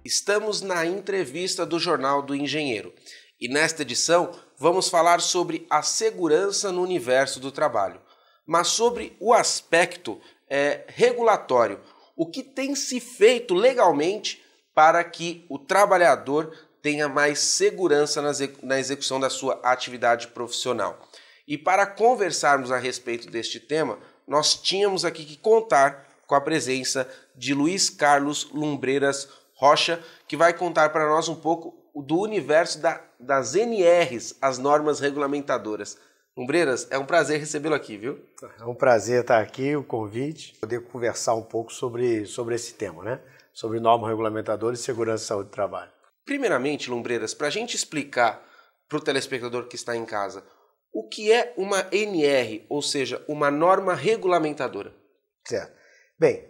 Estamos na entrevista do Jornal do Engenheiro e nesta edição vamos falar sobre a segurança no universo do trabalho, mas sobre o aspecto regulatório, o que tem se feito legalmente para que o trabalhador tenha mais segurança na execução da sua atividade profissional. E para conversarmos a respeito deste tema, nós tínhamos aqui que contar com a presença de Luiz Carlos Lumbreiras Rocha, que vai contar para nós um pouco do universo das NRs, as normas regulamentadoras. Lumbreiras, é um prazer recebê-lo aqui, viu? É um prazer estar aqui, o convite, poder conversar um pouco sobre esse tema, né? Sobre normas regulamentadoras e segurança e saúde do trabalho. Primeiramente, Lumbreiras, para a gente explicar para o telespectador que está em casa, o que é uma NR, ou seja, uma norma regulamentadora? Certo. Bem,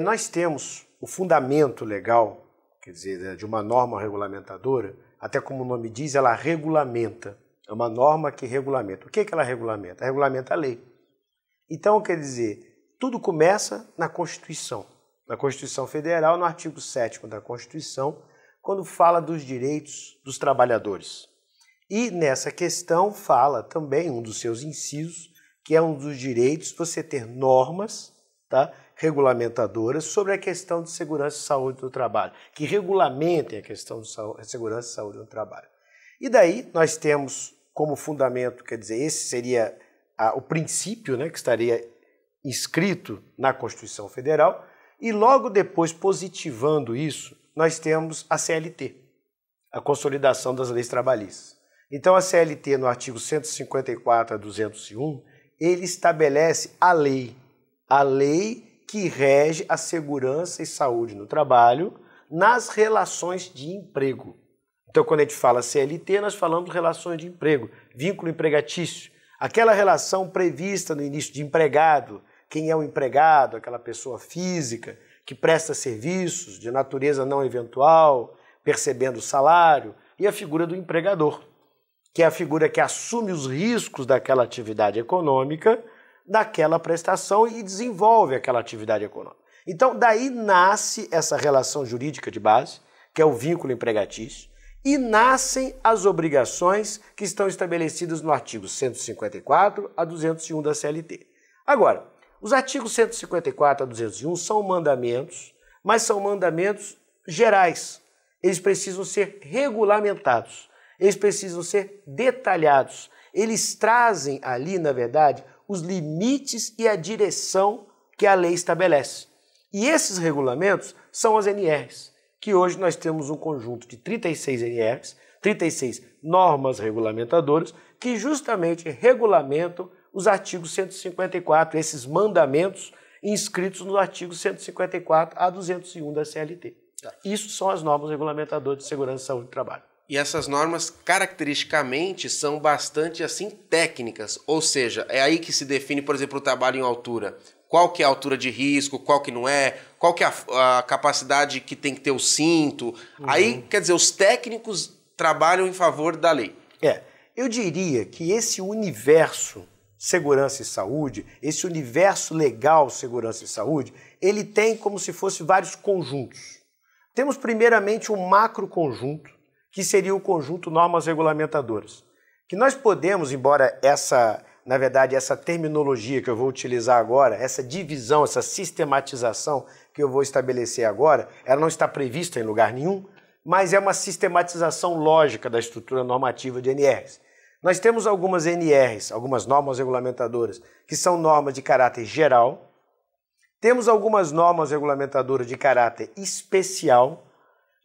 nós temos o fundamento legal, quer dizer, de uma norma regulamentadora, até como o nome diz, ela regulamenta. É uma norma que regulamenta. O que ela regulamenta? Ela regulamenta a lei. Então, quer dizer, tudo começa na Constituição. Na Constituição Federal, no artigo 7º da Constituição, quando fala dos direitos dos trabalhadores. E nessa questão fala também, um dos seus incisos, que é um dos direitos você ter normas, tá, regulamentadoras sobre a questão de segurança e saúde do trabalho, que regulamentem a questão de segurança e saúde do trabalho. E daí nós temos como fundamento, quer dizer, esse seria o princípio, né, que estaria inscrito na Constituição Federal, e logo depois, positivando isso, nós temos a CLT, a Consolidação das Leis Trabalhistas. Então a CLT, no artigo 154 a 201, ele estabelece a lei que rege a segurança e saúde no trabalho nas relações de emprego. Então, quando a gente fala CLT, nós falamos de relações de emprego, vínculo empregatício, aquela relação prevista no início de empregado, quem é o empregado, aquela pessoa física que presta serviços de natureza não eventual, percebendo salário, e a figura do empregador, que é a figura que assume os riscos daquela atividade econômica, daquela prestação e desenvolve aquela atividade econômica. Então, daí nasce essa relação jurídica de base, que é o vínculo empregatício, e nascem as obrigações que estão estabelecidas no artigo 154 a 201 da CLT. Agora, os artigos 154 a 201 são mandamentos, mas são mandamentos gerais. Eles precisam ser regulamentados, eles precisam ser detalhados. Eles trazem ali, na verdade, os limites e a direção que a lei estabelece. E esses regulamentos são as NRs, que hoje nós temos um conjunto de 36 NRs, 36 normas regulamentadoras, que justamente regulamentam os artigos 154, esses mandamentos inscritos no artigo 154 a 201 da CLT. Isso são as normas regulamentadoras de segurança e saúde do trabalho. E essas normas, caracteristicamente, são bastante, assim, técnicas. Ou seja, é aí que se define, por exemplo, o trabalho em altura. Qual que é a altura de risco, qual que não é, qual que é a capacidade que tem que ter o cinto. Aí, quer dizer, os técnicos trabalham em favor da lei. Eu diria que esse universo segurança e saúde, esse universo legal segurança e saúde, ele tem como se fosse vários conjuntos. Temos primeiramente um macro conjunto, que seria o conjunto normas regulamentadoras, que nós podemos, embora na verdade, essa terminologia que eu vou utilizar agora, essa divisão, essa sistematização que eu vou estabelecer agora, ela não está prevista em lugar nenhum, mas é uma sistematização lógica da estrutura normativa de NRs. Nós temos algumas NRs, algumas normas regulamentadoras, que são normas de caráter geral, temos algumas normas regulamentadoras de caráter especial,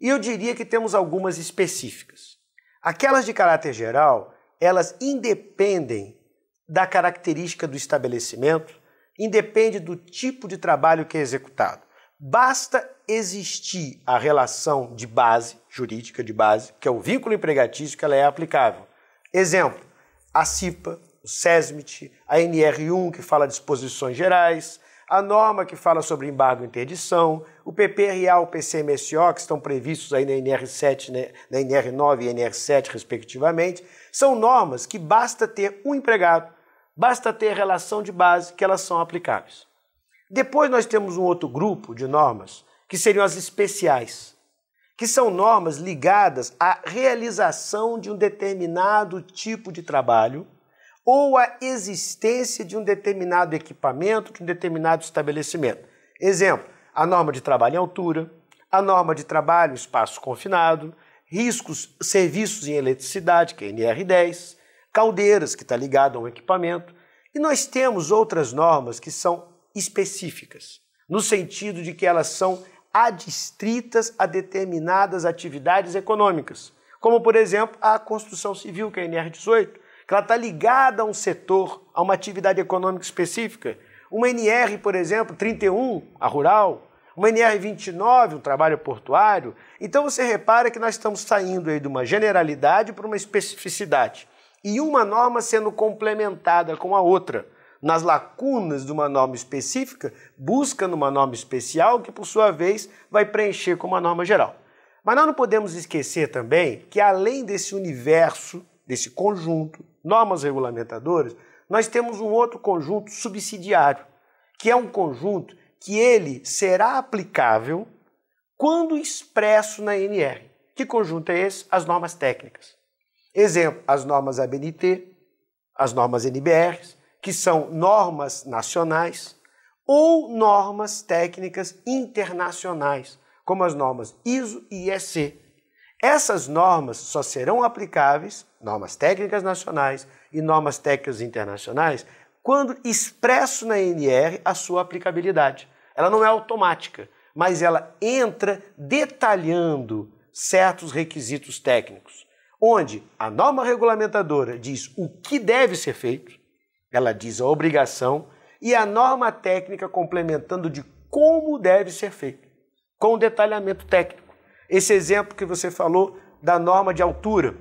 e eu diria que temos algumas específicas. Aquelas de caráter geral, elas independem da característica do estabelecimento, independe do tipo de trabalho que é executado. Basta existir a relação de base, jurídica de base, que é o vínculo empregatício, que ela é aplicável. Exemplo, a CIPA, o SESMIT, a NR1, que fala de disposições gerais, a norma que fala sobre embargo e interdição, o PPRA, o PCMSO, que estão previstos aí na NR7, né, na NR9 e NR7, respectivamente, são normas que basta ter um empregado, basta ter relação de base que elas são aplicáveis. Depois nós temos um outro grupo de normas, que seriam as especiais. que são normas ligadas à realização de um determinado tipo de trabalho ou à existência de um determinado equipamento, de um determinado estabelecimento. Exemplo, a norma de trabalho em altura, a norma de trabalho em espaço confinado, riscos, serviços em eletricidade, que é a NR10, caldeiras, que está ligado a um equipamento. E nós temos outras normas que são específicas, no sentido de que elas são adstritas a determinadas atividades econômicas, como, por exemplo, a construção civil, que é a NR18, que ela está ligada a um setor, a uma atividade econômica específica. Uma NR, por exemplo, 31, a rural, uma NR29, um trabalho portuário. Então você repara que nós estamos saindo aí de uma generalidade para uma especificidade. E uma norma sendo complementada com a outra. Nas lacunas de uma norma específica, busca numa norma especial que, por sua vez, vai preencher com uma norma geral. Mas nós não podemos esquecer também que, além desse universo, desse conjunto, normas regulamentadoras, nós temos um outro conjunto subsidiário, que é um conjunto que ele será aplicável quando expresso na NR. Que conjunto é esse? As normas técnicas. Exemplo, as normas ABNT, as normas NBRs, que são normas nacionais, ou normas técnicas internacionais, como as normas ISO e IEC. Essas normas só serão aplicáveis, normas técnicas nacionais e normas técnicas internacionais, quando expresso na NR a sua aplicabilidade. Ela não é automática, mas ela entra detalhando certos requisitos técnicos, onde a norma regulamentadora diz o que deve ser feito, ela diz a obrigação, e a norma técnica complementando de como deve ser feito, com detalhamento técnico. Esse exemplo que você falou da norma de altura,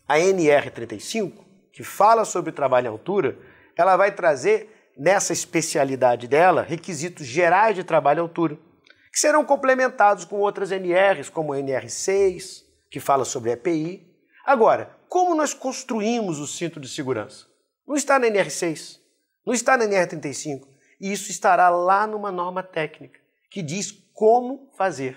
a NR35, que fala sobre trabalho em altura, ela vai trazer, nessa especialidade dela, requisitos gerais de trabalho em altura, que serão complementados com outras NRs, como a NR6, que fala sobre EPI. Agora, como nós construímos o cinto de segurança? Não está na NR6, não está na NR35, e isso estará lá numa norma técnica, que diz como fazer,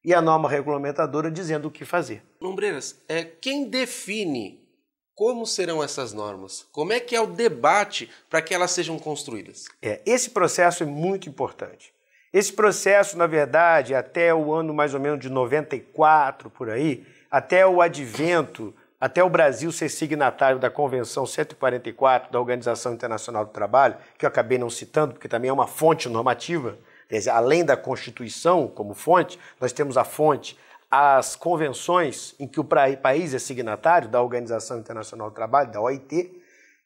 e a norma regulamentadora dizendo o que fazer. Lumbreiras, quem define como serão essas normas? Como é que é o debate para que elas sejam construídas? Esse processo é muito importante. Esse processo, na verdade, até o ano mais ou menos de 94, por aí, até o advento, até o Brasil ser signatário da Convenção 144 da Organização Internacional do Trabalho, que eu acabei não citando, porque também é uma fonte normativa, quer dizer, além da Constituição como fonte, nós temos a fonte, as convenções em que o país é signatário da Organização Internacional do Trabalho, da OIT.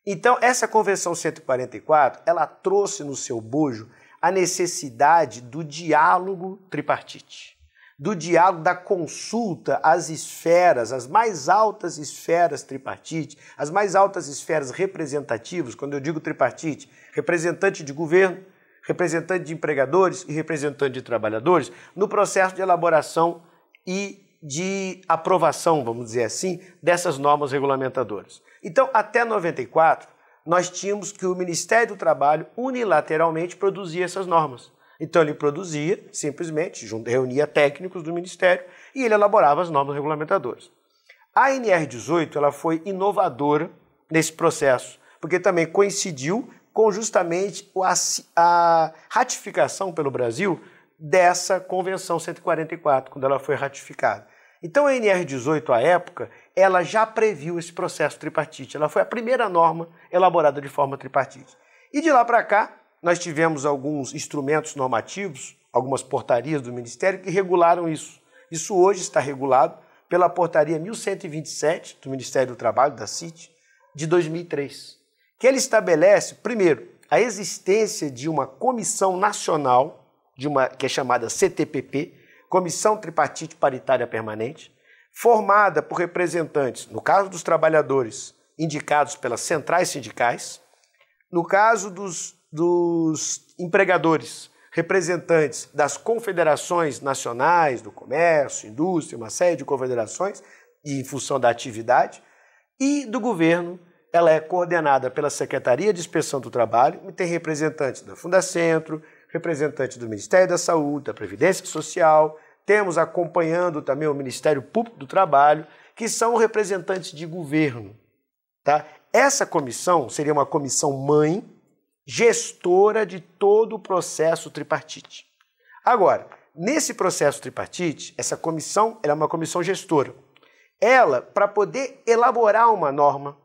Então, essa Convenção 144, ela trouxe no seu bojo a necessidade do diálogo tripartite, do diálogo, da consulta às esferas, as mais altas esferas tripartite, as mais altas esferas representativas. Quando eu digo tripartite, representante de governo, representante de empregadores e representante de trabalhadores, no processo de elaboração e de aprovação, vamos dizer assim, dessas normas regulamentadoras. Então, até 94, nós tínhamos que o Ministério do Trabalho unilateralmente produzia essas normas. Então, ele produzia, simplesmente, reunia técnicos do Ministério e ele elaborava as normas regulamentadoras. A NR18 ela foi inovadora nesse processo, porque também coincidiu com justamente a ratificação pelo Brasil dessa Convenção 144, quando ela foi ratificada. Então, a NR18, à época, ela já previu esse processo tripartite. Ela foi a primeira norma elaborada de forma tripartite. E de lá para cá, nós tivemos alguns instrumentos normativos, algumas portarias do Ministério que regularam isso. Isso hoje está regulado pela portaria 1127 do Ministério do Trabalho, da CIT, de 2003, que ele estabelece, primeiro, a existência de uma comissão nacional, que é chamada CTPP, Comissão Tripartite Paritária Permanente, formada por representantes, no caso dos trabalhadores, indicados pelas centrais sindicais, no caso dos empregadores, representantes das confederações nacionais do comércio, indústria, uma série de confederações, em função da atividade, e do governo. Ela é coordenada pela Secretaria de Inspeção do Trabalho e tem representantes da Fundacentro, representantes do Ministério da Saúde, da Previdência Social, temos acompanhando também o Ministério Público do Trabalho, que são representantes de governo. Tá? Essa comissão seria uma comissão mãe, gestora de todo o processo tripartite. Agora, nesse processo tripartite, essa comissão ela é uma comissão gestora. Ela, para poder elaborar uma norma,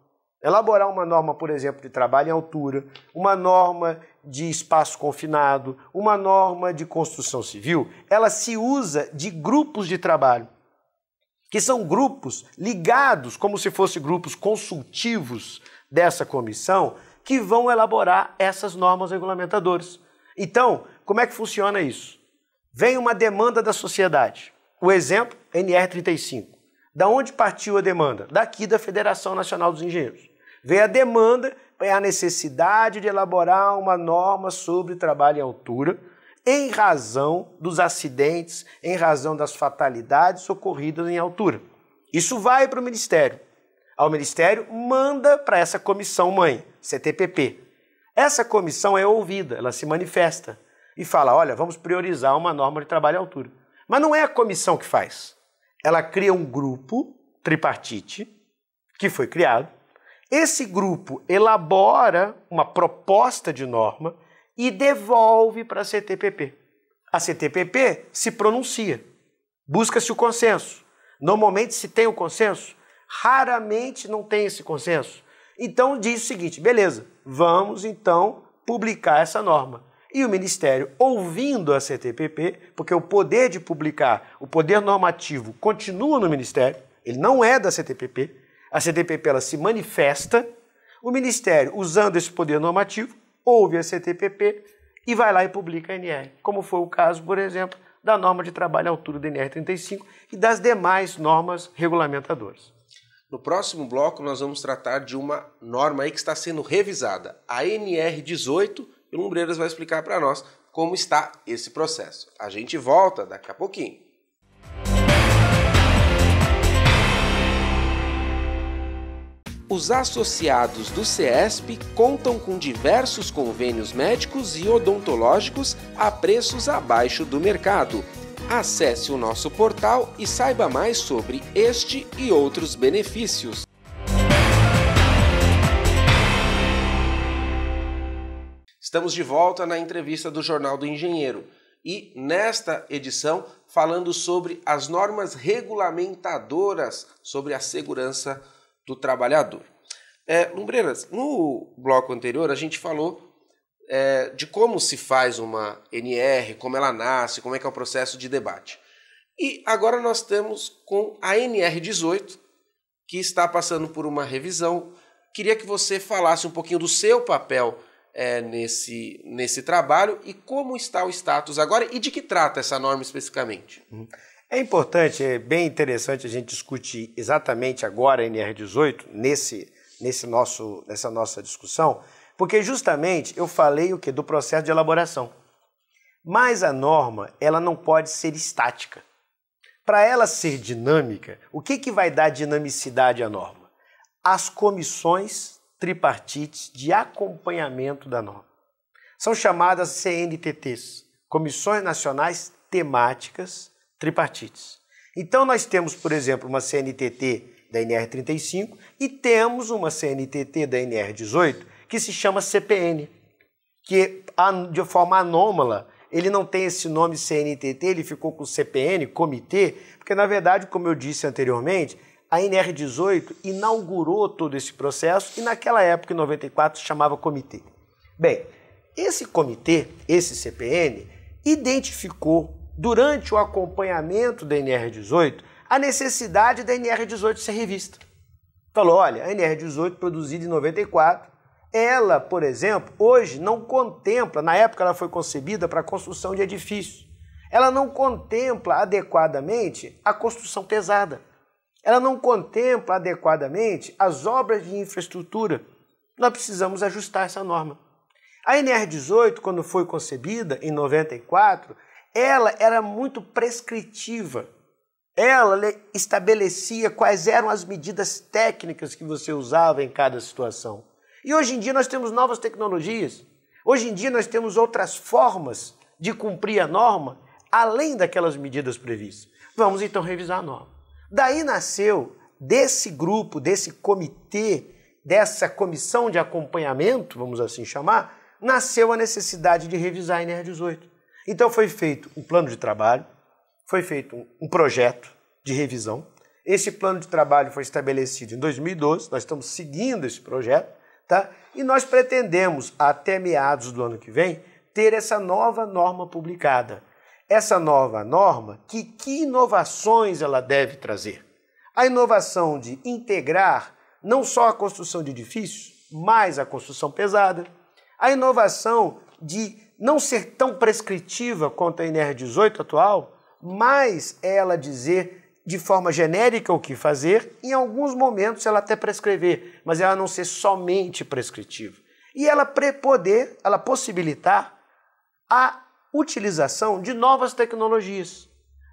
por exemplo, de trabalho em altura, uma norma de espaço confinado, uma norma de construção civil, ela se usa de grupos de trabalho, que são grupos ligados, como se fossem grupos consultivos dessa comissão, que vão elaborar essas normas regulamentadoras. Então, como é que funciona isso? Vem uma demanda da sociedade. O exemplo, NR35. Da onde partiu a demanda? Daqui da Federação Nacional dos Engenheiros. Veio a demanda, veio a necessidade de elaborar uma norma sobre trabalho em altura em razão dos acidentes, em razão das fatalidades ocorridas em altura. Isso vai para o Ministério. O Ministério manda para essa comissão mãe, CTPP. Essa comissão é ouvida, ela se manifesta e fala, olha, vamos priorizar uma norma de trabalho em altura. Mas não é a comissão que faz. Ela cria um grupo tripartite, que foi criado. Esse grupo elabora uma proposta de norma e devolve para a CTPP. A CTPP se pronuncia, busca-se o consenso. Normalmente se tem o consenso, raramente não tem esse consenso. Então diz o seguinte, beleza, vamos então publicar essa norma. E o Ministério, ouvindo a CTPP, porque o poder de publicar, o poder normativo continua no Ministério, ele não é da CTPP, a CTPP ela se manifesta, o Ministério, usando esse poder normativo, ouve a CTPP e vai lá e publica a NR, como foi o caso, por exemplo, da norma de trabalho à altura da NR35 e das demais normas regulamentadoras. No próximo bloco, nós vamos tratar de uma norma aí que está sendo revisada, a NR18, e o Lumbreiras vai explicar para nós como está esse processo. A gente volta daqui a pouquinho. Os associados do CESP contam com diversos convênios médicos e odontológicos a preços abaixo do mercado. Acesse o nosso portal e saiba mais sobre este e outros benefícios. Estamos de volta na entrevista do Jornal do Engenheiro e, nesta edição, falando sobre as normas regulamentadoras sobre a segurança do trabalhador. Lumbreiras, no bloco anterior a gente falou de como se faz uma NR, como ela nasce, como é que é o processo de debate. E agora nós estamos com a NR18, que está passando por uma revisão. Queria que você falasse um pouquinho do seu papel nesse trabalho e como está o status agora e de que trata essa norma especificamente. É importante, é bem interessante a gente discutir exatamente agora a NR18, nessa nossa discussão, porque justamente eu falei o quê? Do processo de elaboração. Mas a norma, ela não pode ser estática. Para ela ser dinâmica, o que vai dar dinamicidade à norma? As comissões tripartites de acompanhamento da norma. São chamadas CNTTs, Comissões Nacionais Temáticas Tripartites. Então nós temos, por exemplo, uma CNTT da NR35 e temos uma CNTT da NR18 que se chama CPN, que de forma anômala, ele não tem esse nome CNTT, ele ficou com CPN, comitê, porque na verdade, como eu disse anteriormente, a NR18 inaugurou todo esse processo e naquela época, em 94, se chamava comitê. Bem, esse comitê, esse CPN, identificou durante o acompanhamento da NR18 a necessidade da NR18 ser revista. Falou, olha, a NR18 produzida em 94, ela, por exemplo, hoje não contempla, na época ela foi concebida para a construção de edifícios, ela não contempla adequadamente a construção pesada. Ela não contempla adequadamente as obras de infraestrutura. Nós precisamos ajustar essa norma. A NR18, quando foi concebida, em 94, ela era muito prescritiva. Ela estabelecia quais eram as medidas técnicas que você usava em cada situação. E hoje em dia nós temos novas tecnologias. Hoje em dia nós temos outras formas de cumprir a norma além daquelas medidas previstas. Vamos então revisar a norma. Daí nasceu, desse grupo, desse comitê, dessa comissão de acompanhamento, vamos assim chamar, nasceu a necessidade de revisar a NR18. Então foi feito um plano de trabalho, foi feito um projeto de revisão. Esse plano de trabalho foi estabelecido em 2012, nós estamos seguindo esse projeto, tá? E nós pretendemos, até meados do ano que vem, ter essa nova norma publicada. Essa nova norma, que inovações ela deve trazer? A inovação de integrar não só a construção de edifícios, mas a construção pesada. A inovação de não ser tão prescritiva quanto a NR18 atual, mas ela dizer de forma genérica o que fazer, em alguns momentos ela até prescrever, mas ela não ser somente prescritiva. E ela possibilitar a utilização de novas tecnologias,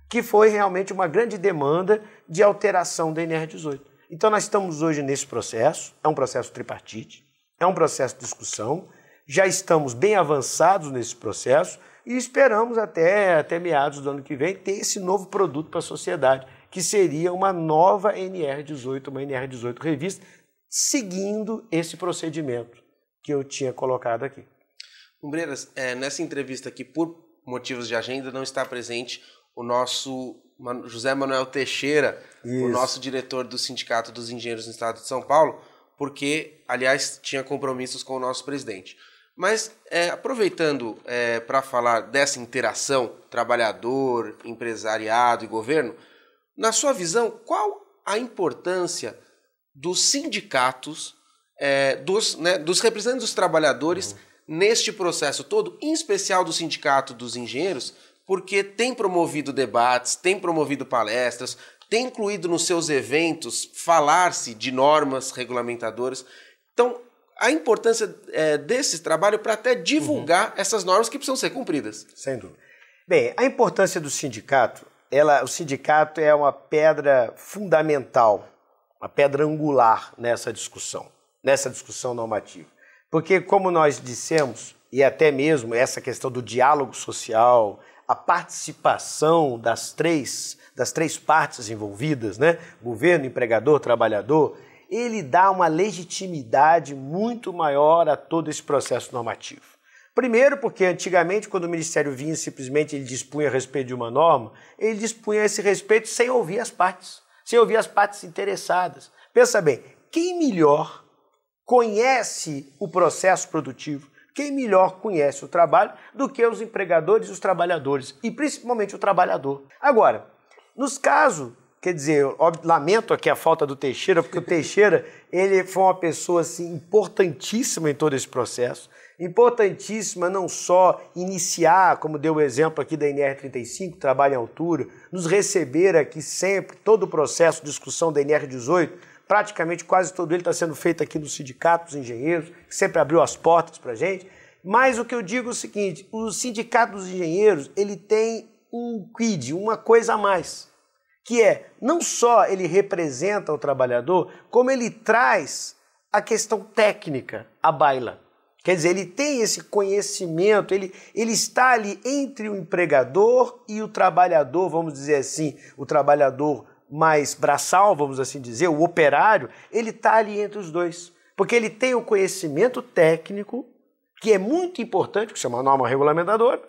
que foi realmente uma grande demanda de alteração da NR18. Então nós estamos hoje nesse processo, é um processo tripartite, é um processo de discussão, já estamos bem avançados nesse processo e esperamos até meados do ano que vem ter esse novo produto para a sociedade, que seria uma nova NR18, uma NR18 revista, seguindo esse procedimento que eu tinha colocado aqui. Umbreiras, nessa entrevista aqui, por motivos de agenda, não está presente o nosso José Manuel Teixeira, o nosso diretor do Sindicato dos Engenheiros no Estado de São Paulo, porque, aliás, tinha compromissos com o nosso presidente. Mas, aproveitando para falar dessa interação trabalhador, empresariado e governo, na sua visão, qual a importância dos sindicatos, dos representantes dos trabalhadores neste processo todo, em especial do Sindicato dos Engenheiros, porque tem promovido debates, tem promovido palestras, tem incluído nos seus eventos falar-se de normas regulamentadoras. Então, a importância desse trabalho para até divulgar essas normas que precisam ser cumpridas. Sem dúvida. Bem, a importância do sindicato, o sindicato é uma pedra fundamental, uma pedra angular nessa discussão normativa. Porque, como nós dissemos, e até mesmo essa questão do diálogo social, a participação das três partes envolvidas, né? Governo, empregador, trabalhador, ele dá uma legitimidade muito maior a todo esse processo normativo. Primeiro porque antigamente, quando o Ministério vinha simplesmente ele dispunha a respeito de uma norma, ele dispunha a esse respeito sem ouvir as partes interessadas. Pensa bem, quem melhor conhece o processo produtivo, quem melhor conhece o trabalho do que os empregadores e os trabalhadores, e principalmente o trabalhador. Agora, nos casos, quer dizer, eu lamento aqui a falta do Teixeira, porque o Teixeira ele foi uma pessoa assim, importantíssima em todo esse processo, importantíssima não só iniciar, como deu o exemplo aqui da NR35, trabalho em altura, nos receber aqui sempre, todo o processo de discussão da NR18, praticamente quase todo ele está sendo feito aqui no Sindicato dos Engenheiros, que sempre abriu as portas para a gente. Mas o que eu digo é o seguinte, o Sindicato dos Engenheiros ele tem um quid, uma coisa a mais, que é não só ele representa o trabalhador, como ele traz a questão técnica à baila. Quer dizer, ele tem esse conhecimento, ele está ali entre o empregador e o trabalhador, vamos dizer assim, o trabalhador mais braçal, vamos assim dizer, o operário, ele está ali entre os dois. Porque ele tem o conhecimento técnico, que é muito importante, que se chama norma regulamentadora,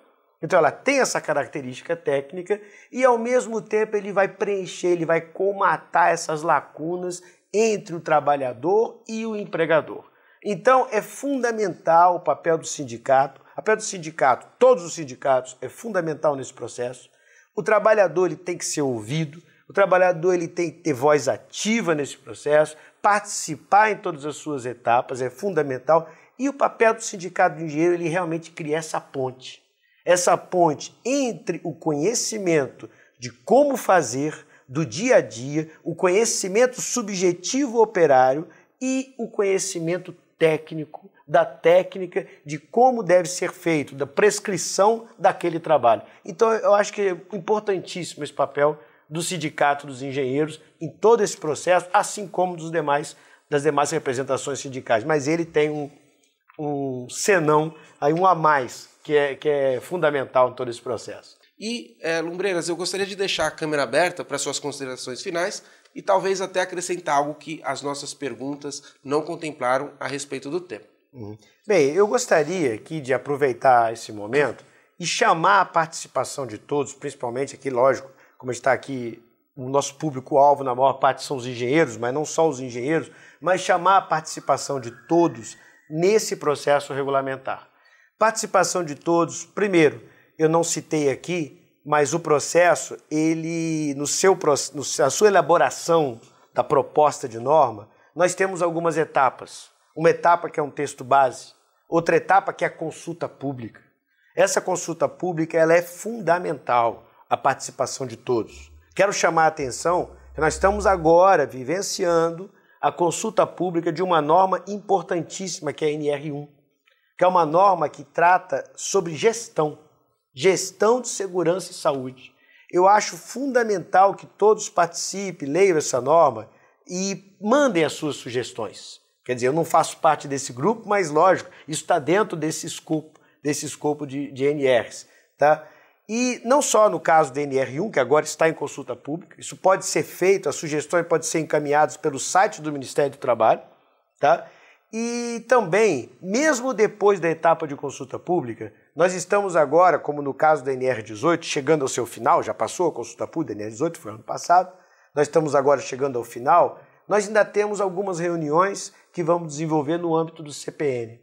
então ela tem essa característica técnica e ao mesmo tempo ele vai preencher, ele vai colmatar essas lacunas entre o trabalhador e o empregador. Então é fundamental o papel do sindicato, todos os sindicatos, é fundamental nesse processo. O trabalhador ele tem que ser ouvido, o trabalhador ele tem que ter voz ativa nesse processo, participar em todas as suas etapas, é fundamental. E o papel do sindicato de engenheiro, ele realmente cria essa ponte entre o conhecimento de como fazer, do dia a dia, o conhecimento subjetivo operário e o conhecimento técnico, da técnica de como deve ser feito, da prescrição daquele trabalho. Então eu acho que é importantíssimo esse papel do Sindicato dos Engenheiros em todo esse processo, assim como das demais representações sindicais. Mas ele tem um senão, aí um a mais, que é fundamental em todo esse processo. E, Lumbreiras, eu gostaria de deixar a câmera aberta para suas considerações finais e talvez até acrescentar algo que as nossas perguntas não contemplaram a respeito do tema. Bem, eu gostaria aqui de aproveitar esse momento e chamar a participação de todos, principalmente aqui, lógico, como está aqui, o nosso público-alvo, na maior parte, são os engenheiros, mas não só os engenheiros, mas chamar a participação de todos nesse processo regulamentar. Participação de todos, primeiro, eu não citei aqui, mas o processo, ele, a sua elaboração da proposta de norma, nós temos algumas etapas. Uma etapa que é um texto base, outra etapa que é a consulta pública. Essa consulta pública ela é fundamental, a participação de todos. Quero chamar a atenção que nós estamos agora vivenciando a consulta pública de uma norma importantíssima que é a NR1, que é uma norma que trata sobre gestão de segurança e saúde. Eu acho fundamental que todos participem, leiam essa norma e mandem as suas sugestões. Quer dizer, eu não faço parte desse grupo, mas lógico, isso está dentro desse escopo de NRs. Tá? E não só no caso da NR1, que agora está em consulta pública, isso pode ser feito, as sugestões podem ser encaminhadas pelo site do Ministério do Trabalho, tá? E também, mesmo depois da etapa de consulta pública, nós estamos agora, como no caso da NR18, chegando ao seu final, já passou a consulta pública, a NR18 foi ano passado, nós estamos agora chegando ao final, nós ainda temos algumas reuniões que vamos desenvolver no âmbito do CPN.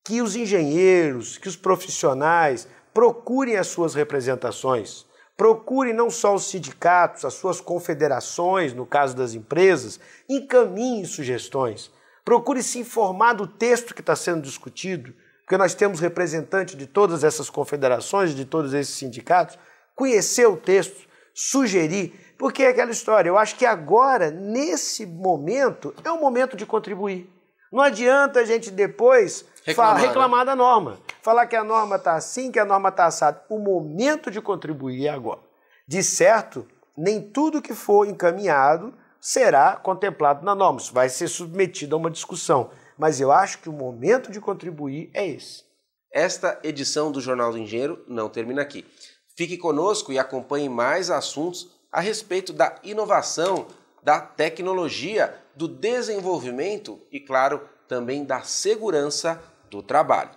Que os engenheiros, que os profissionais procurem as suas representações, procurem não só os sindicatos, as suas confederações, no caso das empresas, encaminhem sugestões. Procure se informar do texto que está sendo discutido, porque nós temos representantes de todas essas confederações, de todos esses sindicatos, conhecer o texto, sugerir, porque é aquela história, eu acho que agora, nesse momento, é o momento de contribuir. Não adianta a gente depois reclamar da norma, falar que a norma está assim, que a norma está assada. O momento de contribuir é agora. De certo, nem tudo que for encaminhado será contemplado na norma, isso vai ser submetido a uma discussão. Mas eu acho que o momento de contribuir é esse. Esta edição do Jornal do Engenheiro não termina aqui. Fique conosco e acompanhe mais assuntos a respeito da inovação, da tecnologia, do desenvolvimento e, claro, também da segurança do trabalho.